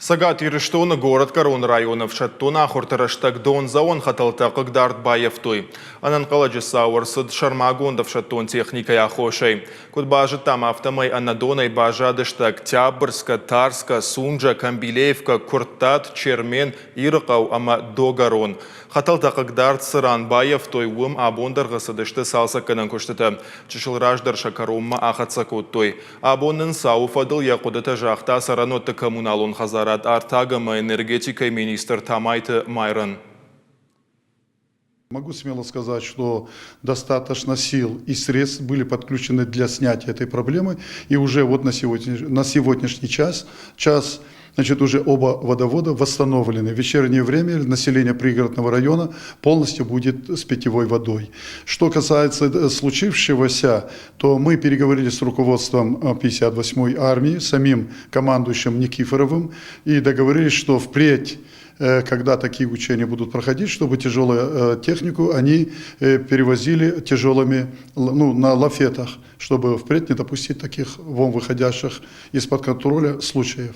Сагат Ириштона город Корон районов Шаттона Хортараштак Дон Заон Хаталтак Дарт Баевтой. Ананкаладжи Сауэрсад Шармагондов Шаттон техника Яхошей. Куд бажа там автомай Анадона и бажа Дештак Тябрска, Тарска, Сунджа, Камбилеевка, Куртат, Чермен, Иркау, Ама Догарон. Хаталтак Дарт Саран Баевтой Вум Абондаргаса Деште Салса Кананкуштата. Чешилраждар Шакаромма Ахацакуттой. Абоннен Сауфадл Якудата Жахта Саранота Коммуналон Хазара. Артагама энергетикой министр Тамайта Майрон. Могу смело сказать, что достаточно сил и средств были подключены для снятия этой проблемы. И уже вот на сегодняшний час уже оба водовода восстановлены. В вечернее время население пригородного района полностью будет с питьевой водой. Что касается случившегося, то мы переговорили с руководством 58-й армии, самим командующим Никифоровым, и договорились, что впредь, когда такие учения будут проходить, чтобы тяжелую технику они перевозили тяжелыми, на лафетах, чтобы впредь не допустить таких выходящих из-под контроля случаев.